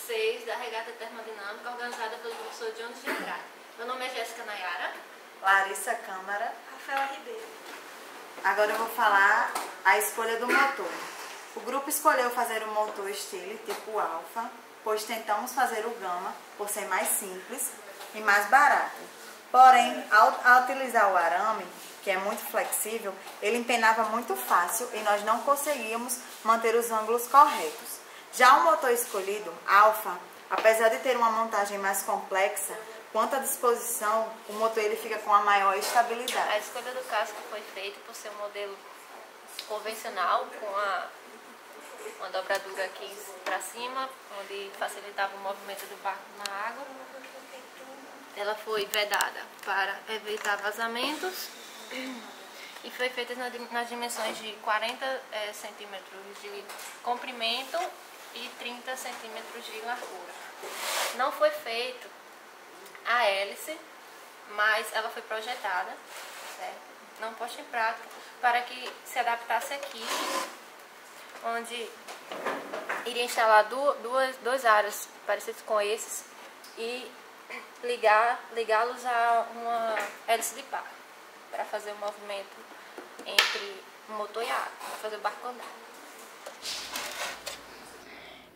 6 da regata termodinâmica organizada pelo professor Jones de Andrade. Meu nome é Jéssica Nayara. Larissa Câmara. Rafaela Ribeiro. Agora eu vou falar a escolha do motor. O grupo escolheu fazer o motor Stille tipo Alfa, pois tentamos fazer o Gama por ser mais simples e mais barato. Porém, ao utilizar o arame, que é muito flexível, ele empenava muito fácil e nós não conseguíamos manter os ângulos corretos. Já o motor escolhido, Alfa, apesar de ter uma montagem mais complexa, quanto à disposição, o motor ele fica com a maior estabilidade. A escolha do casco foi feita por ser um modelo convencional, com uma dobradura aqui para cima, onde facilitava o movimento do barco na água. Ela foi vedada para evitar vazamentos e foi feita nas dimensões de 40 centímetros de comprimento e 30 centímetros de largura. Não foi feito a hélice, mas ela foi projetada, certo? Não posta em prática, para que se adaptasse aqui, onde iria instalar duas áreas parecidas com esses e ligá-los a uma hélice de par, para fazer o movimento entre o motor e a água, para fazer o barco andar.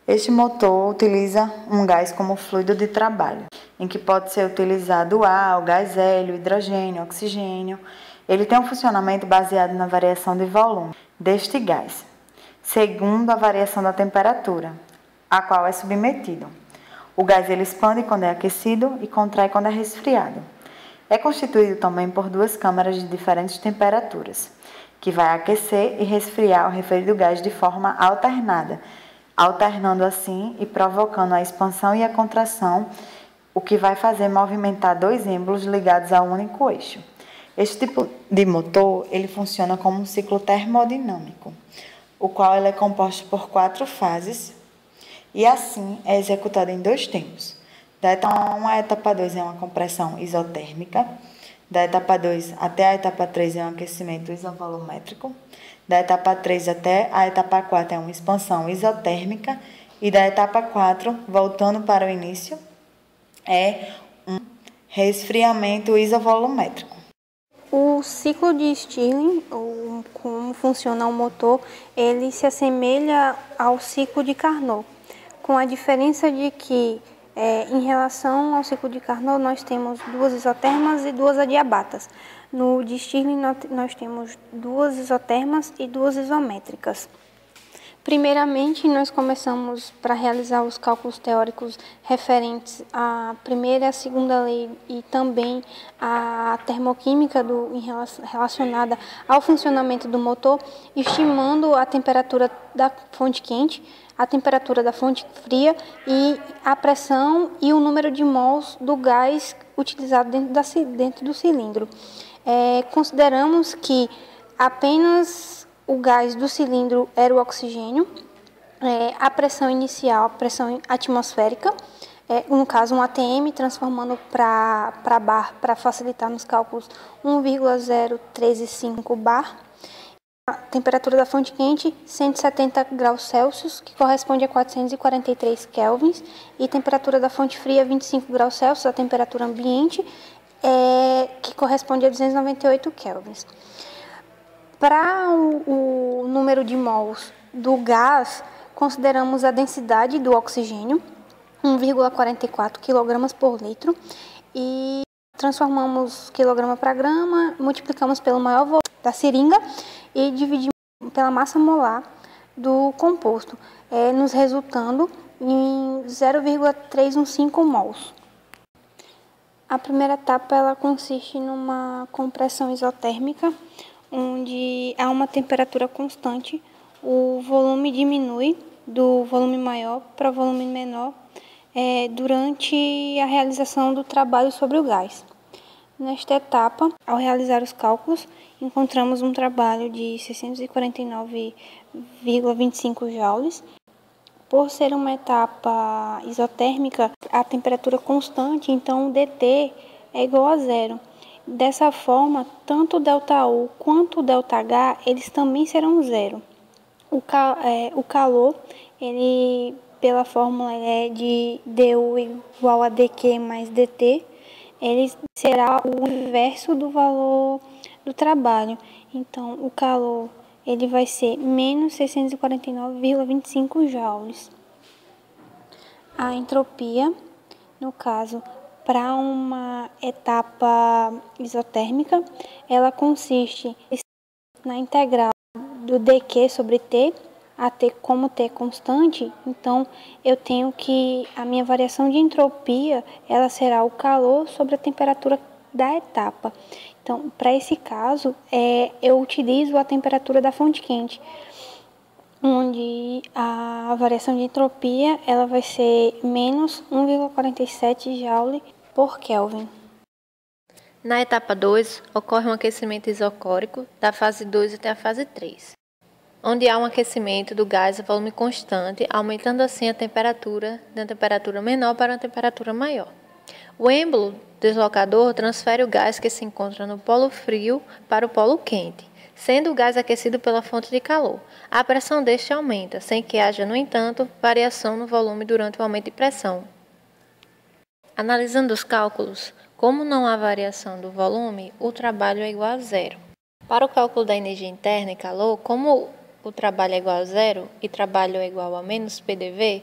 Este motor utiliza um gás como fluido de trabalho, em que pode ser utilizado o ar, o gás hélio, hidrogênio, oxigênio. Ele tem um funcionamento baseado na variação de volume deste gás, segundo a variação da temperatura, a qual é submetido. O gás ele expande quando é aquecido e contrai quando é resfriado. É constituído também por duas câmaras de diferentes temperaturas, que vai aquecer e resfriar o referido gás de forma alternada, alternando assim e provocando a expansão e a contração, o que vai fazer movimentar dois êmbolos ligados a um único eixo. Este tipo de motor ele funciona como um ciclo termodinâmico, o qual ele é composto por 4 fases e assim é executado em 2 tempos. Da etapa 1 à etapa 2 é uma compressão isotérmica, da etapa 2 até a etapa 3 é um aquecimento isovolumétrico, da etapa 3 até a etapa 4 é uma expansão isotérmica e da etapa 4, voltando para o início, é um resfriamento isovolumétrico. O ciclo de Stirling, ou como funciona o motor, ele se assemelha ao ciclo de Carnot, com a diferença de que, em relação ao ciclo de Carnot, nós temos 2 isotermas e 2 adiabatas. No de Stirling, nós temos 2 isotermas e 2 isométricas. Primeiramente, nós começamos para realizar os cálculos teóricos referentes à primeira e à segunda lei e também à termoquímica relacionada ao funcionamento do motor, estimando a temperatura da fonte quente, a temperatura da fonte fria e a pressão e o número de mols do gás utilizado dentro do cilindro. Consideramos que apenas o gás do cilindro era o oxigênio, a pressão inicial, a pressão atmosférica, no caso um ATM, transformando para bar para facilitar nos cálculos 1,035 bar. A temperatura da fonte quente, 170 graus Celsius, que corresponde a 443 kelvins, e temperatura da fonte fria, 25 graus Celsius, a temperatura ambiente, que corresponde a 298 kelvins. Para o número de mols do gás, consideramos a densidade do oxigênio, 1,44 kg por litro, e transformamos quilograma para grama, multiplicamos pelo maior volume da seringa e dividimos pela massa molar do composto, nos resultando em 0,315 mols. A primeira etapa ela consiste numa compressão isotérmica, onde há uma temperatura constante, o volume diminui do volume maior para o volume menor durante a realização do trabalho sobre o gás. Nesta etapa, ao realizar os cálculos, encontramos um trabalho de 649,25 joules. Por ser uma etapa isotérmica, a temperatura constante, então o dt é igual a 0. Dessa forma, tanto o ΔU quanto o ΔH, eles também serão 0. O calor, ele pela fórmula de du igual a dq mais dt, ele será o inverso do valor do trabalho. Então, o calor ele vai ser menos 649,25 joules. A entropia, no caso, para uma etapa isotérmica, ela consiste na integral do dq sobre t, a t como t constante. Então, eu tenho que a minha variação de entropia, ela será o calor sobre a temperatura da etapa. Então, para esse caso, eu utilizo a temperatura da fonte quente, onde a variação de entropia ela vai ser menos 1,47 joule por Kelvin. Na etapa 2, ocorre um aquecimento isocórico da fase 2 até a fase 3, onde há um aquecimento do gás a volume constante, aumentando assim a temperatura de uma temperatura menor para uma temperatura maior. O êmbolo deslocador transfere o gás que se encontra no polo frio para o polo quente, sendo o gás aquecido pela fonte de calor. A pressão deste aumenta, sem que haja, no entanto, variação no volume durante o aumento de pressão. Analisando os cálculos, como não há variação do volume, o trabalho é igual a zero. Para o cálculo da energia interna e calor, como o trabalho é igual a zero e trabalho é igual a menos PDV,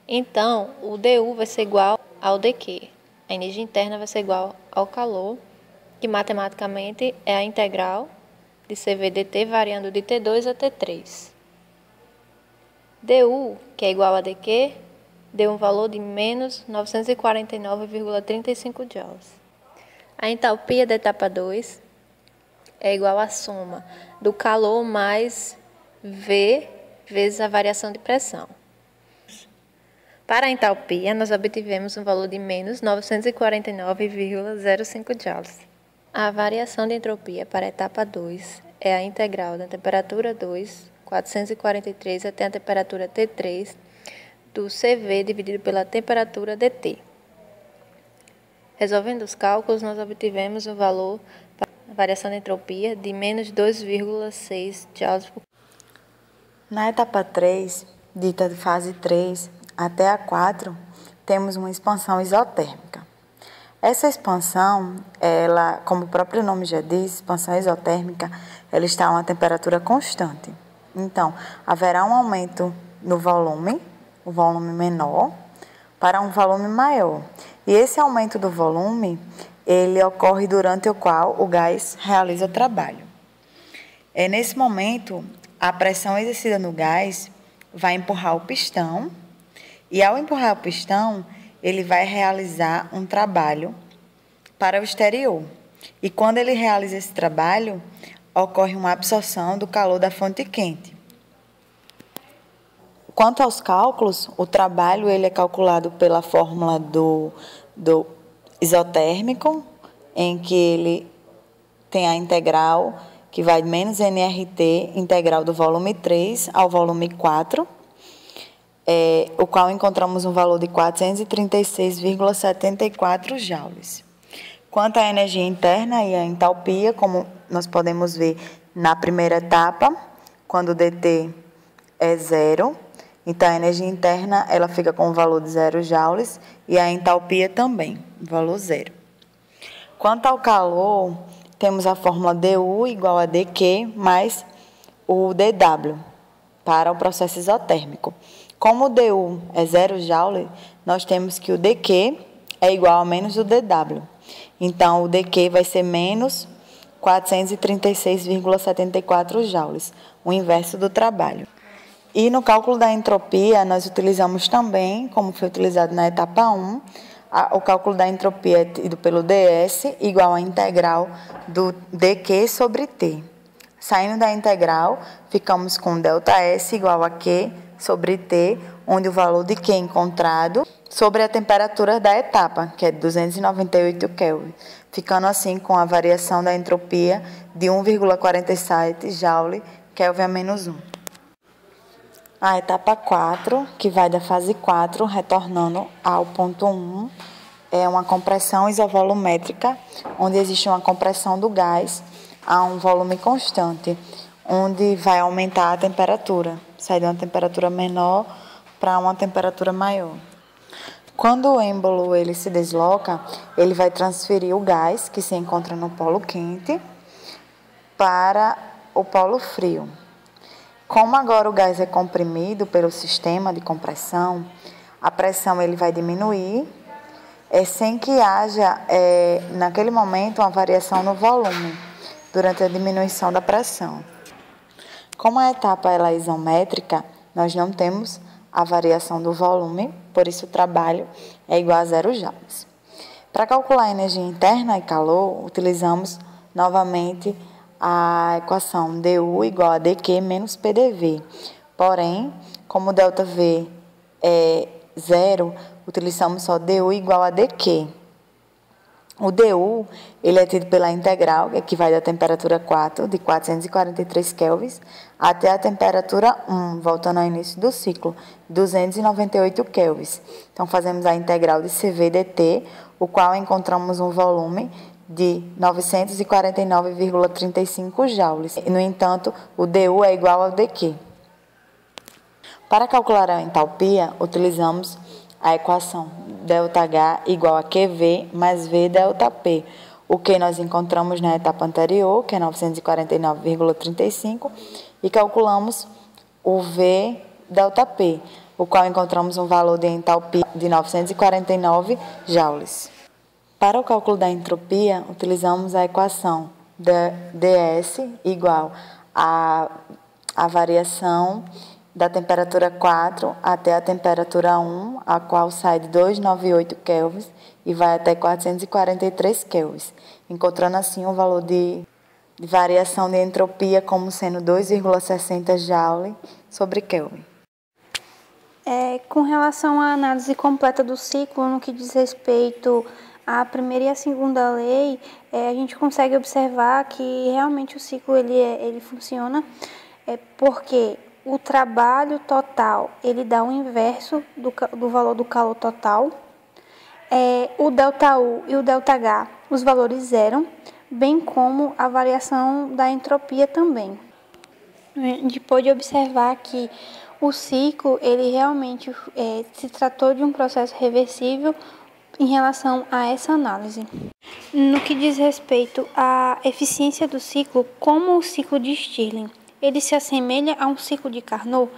então o du vai ser igual ao dq. A energia interna vai ser igual ao calor, que matematicamente é a integral de CV dt variando de T2 a T3. du, que é igual a dq, deu um valor de menos 949,35 joules. A entalpia da etapa 2 é igual à soma do calor mais V vezes a variação de pressão. Para a entalpia, nós obtivemos um valor de menos 949,05 joules. A variação de entropia para a etapa 2 é a integral da temperatura 2, 443, até a temperatura T3, do CV dividido pela temperatura dt. Resolvendo os cálculos, nós obtivemos o valor para a variação de entropia de menos 2,6 joules por. Na etapa 3, dita de fase 3 até a 4, temos uma expansão isotérmica. Essa expansão, ela, como o próprio nome já diz, expansão isotérmica, ela está a uma temperatura constante. Então, haverá um aumento no volume, o volume menor, para um volume maior. E esse aumento do volume, ele ocorre durante o qual o gás realiza o trabalho. Nesse momento, a pressão exercida no gás vai empurrar o pistão, e ao empurrar o pistão, ele vai realizar um trabalho para o exterior. E quando ele realiza esse trabalho, ocorre uma absorção do calor da fonte quente. Quanto aos cálculos, o trabalho ele é calculado pela fórmula do isotérmico, em que ele tem a integral que vai de menos nRT, integral do volume 3 ao volume 4, o qual encontramos um valor de 436,74 joules. Quanto à energia interna e à entalpia, como nós podemos ver na primeira etapa, quando o dt é zero, então a energia interna ela fica com o valor de 0 joules e a entalpia também, valor zero. Quanto ao calor, temos a fórmula du igual a dq mais o dw para o processo isotérmico. Como o du é 0 joule, nós temos que o dq é igual a menos o dw. Então, o dq vai ser menos 436,74 joules, o inverso do trabalho. E no cálculo da entropia, nós utilizamos também, como foi utilizado na etapa 1, o cálculo da entropia é tido pelo ds igual à integral do dq sobre t. Saindo da integral, ficamos com ΔS igual a Q sobre T, onde o valor de Q encontrado sobre a temperatura da etapa, que é 298 Kelvin, ficando assim com a variação da entropia de 1,47 joule Kelvin a menos 1. A etapa 4, que vai da fase 4, retornando ao ponto 1, é uma compressão isovolumétrica, onde existe uma compressão do gás a um volume constante, onde vai aumentar a temperatura, sai de uma temperatura menor para uma temperatura maior. Quando o êmbolo ele se desloca, ele vai transferir o gás que se encontra no polo quente para o polo frio. Como agora o gás é comprimido pelo sistema de compressão, a pressão ele vai diminuir, sem que haja, naquele momento, uma variação no volume, durante a diminuição da pressão. Como a etapa ela é isométrica, nós não temos a variação do volume, por isso o trabalho é igual a 0 joules. Para calcular a energia interna e calor, utilizamos novamente a equação dU igual a dQ menos PdV. Porém, como ΔV é 0, utilizamos só dU igual a dQ. O dU ele é tido pela integral, que vai da temperatura 4, de 443 kelvins, até a temperatura 1, voltando ao início do ciclo, 298 kelvins. Então, fazemos a integral de CV dt, o qual encontramos um volume de 949,35 joules. No entanto, o dU é igual ao dQ. Para calcular a entalpia, utilizamos a equação ΔH igual a QV mais V ΔP, o que nós encontramos na etapa anterior, que é 949,35, e calculamos o V ΔP, o qual encontramos um valor de entalpia de 949 joules. Para o cálculo da entropia, utilizamos a equação ds igual a variação da temperatura 4 até a temperatura 1, a qual sai de 298 kelvins e vai até 443 kelvins, encontrando assim um valor de variação de entropia como sendo 2,60 joule sobre Kelvin. Com relação à análise completa do ciclo, no que diz respeito à primeira e à segunda lei, a gente consegue observar que realmente o ciclo ele funciona porque o trabalho total, ele dá o inverso do valor do calor total. O ΔU e o ΔH, os valores zeram, bem como a variação da entropia também. A gente pode observar que o ciclo, ele realmente se tratou de um processo reversível em relação a essa análise. No que diz respeito à eficiência do ciclo, como o ciclo de Stirling ele se assemelha a um ciclo de Carnot,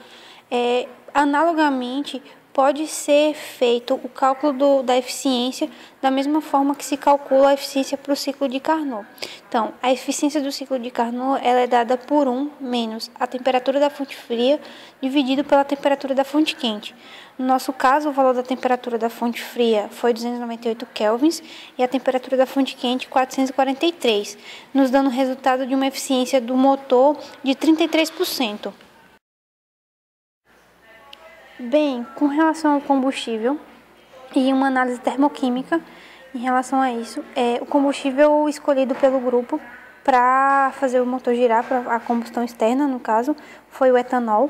analogamente pode ser feito o cálculo da eficiência da mesma forma que se calcula a eficiência para o ciclo de Carnot. Então, a eficiência do ciclo de Carnot ela é dada por 1 menos a temperatura da fonte fria dividido pela temperatura da fonte quente. No nosso caso, o valor da temperatura da fonte fria foi 298 kelvins e a temperatura da fonte quente 443, nos dando o resultado de uma eficiência do motor de 33%. Bem, com relação ao combustível e uma análise termoquímica em relação a isso, o combustível escolhido pelo grupo para fazer o motor girar, para a combustão externa, no caso, foi o etanol.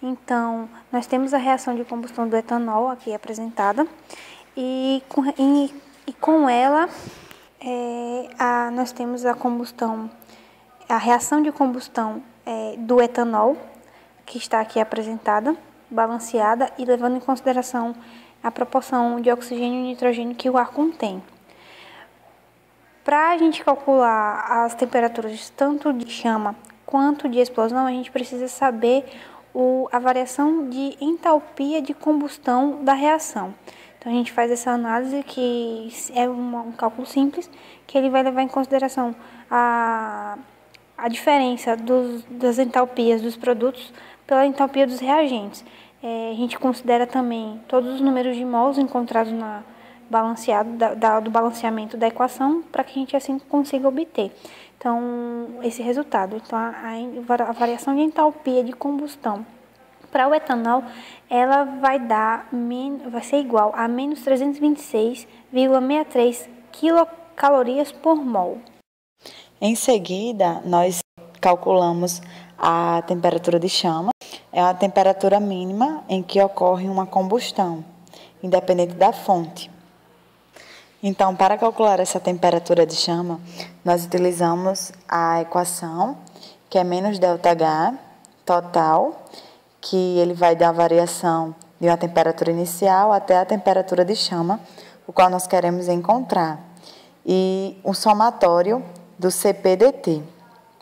Então, nós temos a reação de combustão do etanol aqui apresentada e com ela nós temos a reação de combustão do etanol, que está aqui apresentada, balanceada e levando em consideração a proporção de oxigênio e nitrogênio que o ar contém. Para a gente calcular as temperaturas tanto de chama quanto de explosão, a gente precisa saber a variação de entalpia de combustão da reação. Então, a gente faz essa análise, que é um cálculo simples, que ele vai levar em consideração a diferença das entalpias dos produtos pela entalpia dos reagentes. A gente considera também todos os números de mols encontrados do balanceamento da equação, para que a gente assim consiga obter esse resultado. Então, a variação de entalpia de combustão para o etanol, ela vai ser igual a menos 326,63 quilocalorias por mol. Em seguida, nós calculamos a temperatura de chama. É a temperatura mínima em que ocorre uma combustão, independente da fonte. Então, para calcular essa temperatura de chama, nós utilizamos a equação, que é menos ΔH total, que ele vai dar a variação de uma temperatura inicial até a temperatura de chama, o qual nós queremos encontrar, e um somatório do CPDT,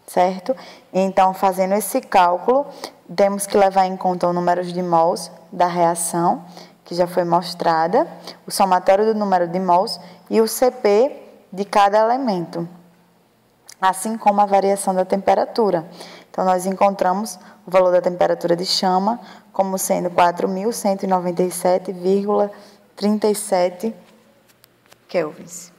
certo? Então, fazendo esse cálculo, temos que levar em conta o número de mols da reação, que já foi mostrada, o somatório do número de mols e o CP de cada elemento, assim como a variação da temperatura. Então, nós encontramos o valor da temperatura de chama como sendo 4.197,37 kelvins.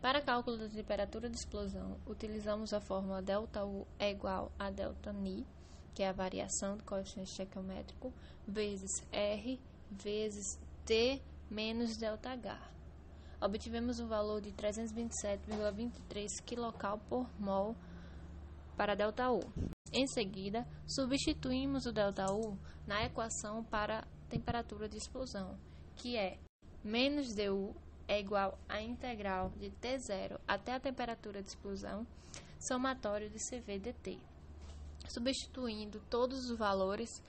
Para cálculo da temperatura de explosão, utilizamos a fórmula ΔU é igual a ΔNi, que é a variação do coeficiente estequiométrico, vezes R vezes T menos ΔH. Obtivemos o valor de 327,23 kcal por mol para ΔU. Em seguida, substituímos o ΔU na equação para temperatura de explosão, que é menos dU é igual à integral de T0 até a temperatura de explosão, somatório de CVDT. Substituindo todos os valores,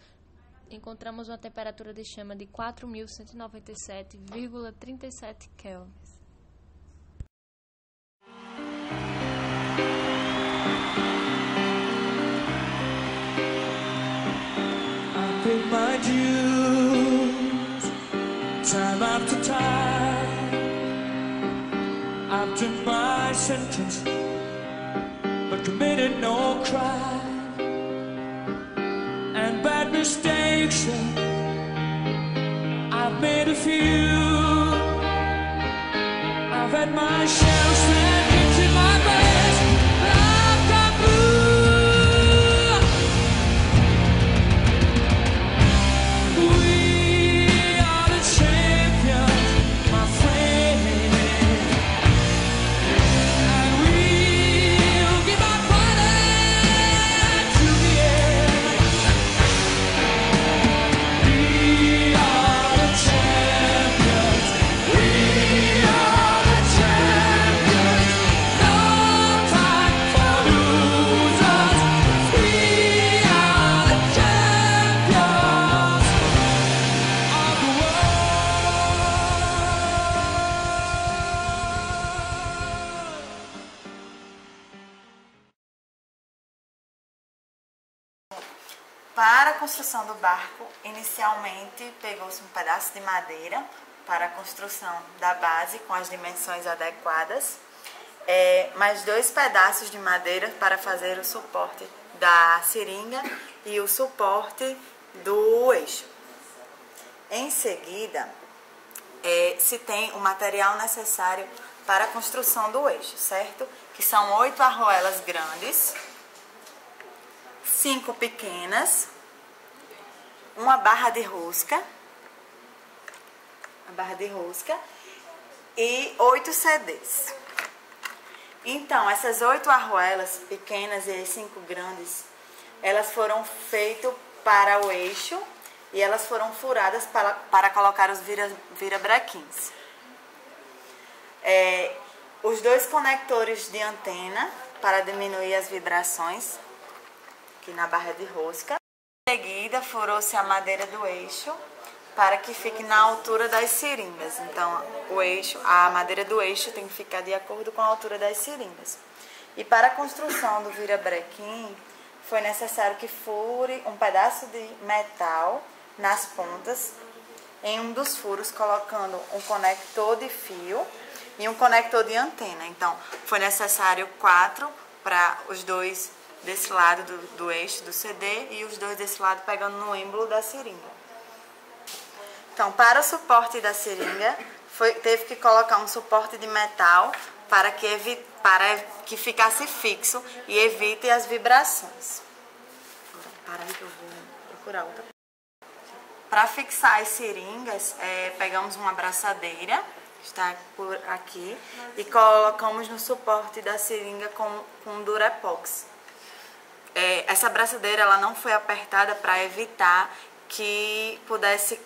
encontramos uma temperatura de chama de 4.197,37 kelvins. I pay my dues, time after time. I've done my sentence, but committed no crime. And bad mistakes, I've made a few. I've had my share of sandwich in my breast, but I've got blue. We are the champions, my friend. And we'll give our fighting to the end. We are the champions. We are the champions. No time for losers. We are the champions of the Para a construção do barco, inicialmente pegou-se um pedaço de madeira para a construção da base com as dimensões adequadas, mais 2 pedaços de madeira para fazer o suporte da seringa e o suporte do eixo. Em seguida, se tem o material necessário para a construção do eixo, certo? Que são 8 arruelas grandes, 5 pequenas, uma barra de rosca, e 8 CDs. Então, essas 8 arruelas pequenas e as 5 grandes, elas foram feitas para o eixo e elas foram furadas para colocar os virabrequins. Os 2 conectores de antena para diminuir as vibrações, aqui na barra de rosca. Em seguida, furou-se a madeira do eixo para que fique na altura das seringas. Então, a madeira do eixo tem que ficar de acordo com a altura das seringas. E para a construção do virabrequim, foi necessário que fure um pedaço de metal nas pontas, em um dos furos, colocando um conector de fio e um conector de antena. Então, foi necessário 4 para os 2 desse lado do eixo do CD e os 2 desse lado pegando no êmbolo da seringa. Então, para o suporte da seringa, teve que colocar um suporte de metal para que ficasse fixo e evite as vibrações. Para aí que eu vou procurar outra. Para fixar as seringas, pegamos uma abraçadeira, que está por aqui, e colocamos no suporte da seringa com Durepox. Essa abraçadeira ela não foi apertada para evitar que pudesse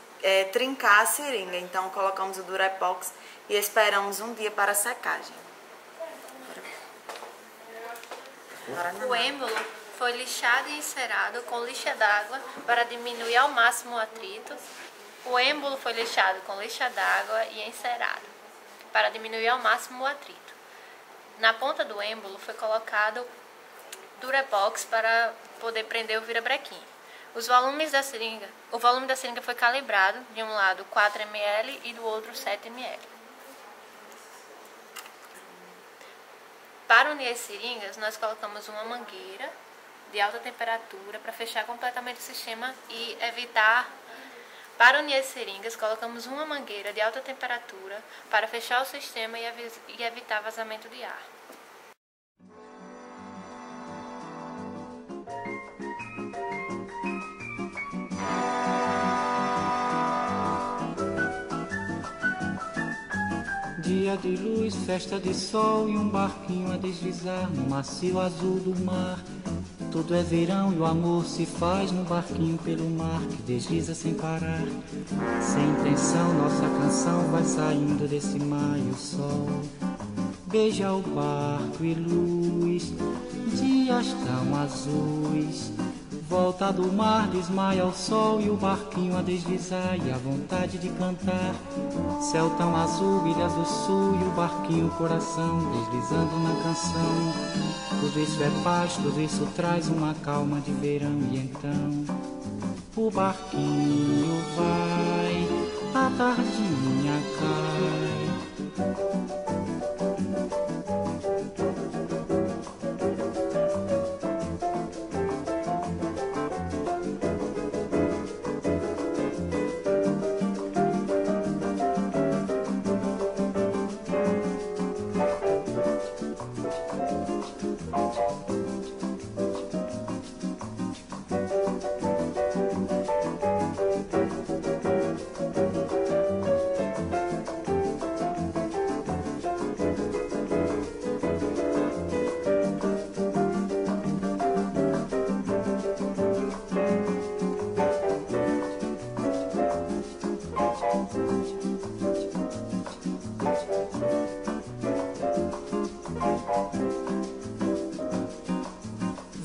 trincar a seringa. Então, colocamos o Durepox e esperamos um dia para a secagem. O êmbolo foi lixado e encerado com lixa d'água para diminuir ao máximo o atrito. O êmbolo foi lixado com lixa d'água e encerado para diminuir ao máximo o atrito. Na ponta do êmbolo foi colocado Durepox para poder prender o virabrequim. O volume da seringa foi calibrado, de um lado 4 ml e do outro 7 ml. Para unir as seringas, nós colocamos uma mangueira de alta temperatura para fechar completamente o sistema e evitar. Para unir as seringas, colocamos uma mangueira de alta temperatura para fechar o sistema e evitar vazamento de ar. Dia de luz, festa de sol e um barquinho a deslizar no macio azul do mar. Tudo é verão e o amor se faz no barquinho pelo mar que desliza sem parar. Sem intenção, nossa canção vai saindo desse mar e o sol beija o barco e luz, dias tão azuis. Volta do mar, desmaia o sol e o barquinho a deslizar e a vontade de cantar. Céu tão azul, ilhas do sul e o barquinho coração deslizando na canção. Tudo isso é paz, tudo isso traz uma calma de verão e então o barquinho vai, a tardinha cai.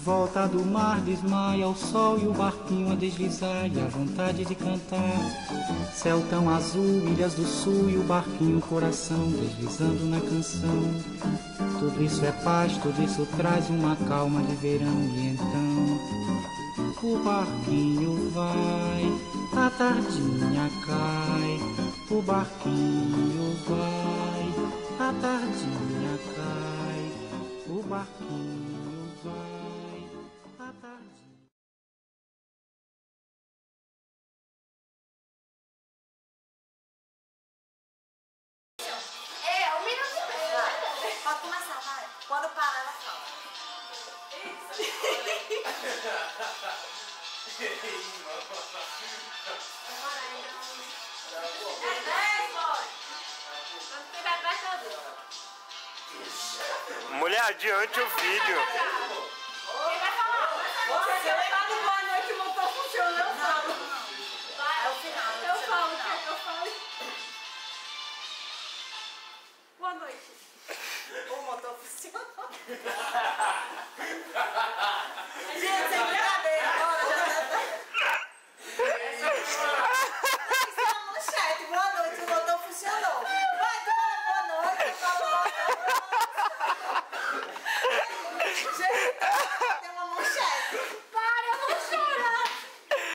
Volta do mar, desmaia o sol e o barquinho a deslizar e a vontade de cantar. Céu tão azul, ilhas do sul e o barquinho coração deslizando na canção. Tudo isso é paz, tudo isso traz uma calma de verão e então o barquinho vai, a tardinha cai. O barquinho vai, a tardinha cai. O barquinho vai. Pode começar, vai. Quando parar, ela fala. Mulher, adiante o vídeo. Quem vai falar? Você tá no boa noite, o motor funciona, eu falo. Vai. É o final. Eu falo, quer que eu fale? Boa noite. O motor funcionou.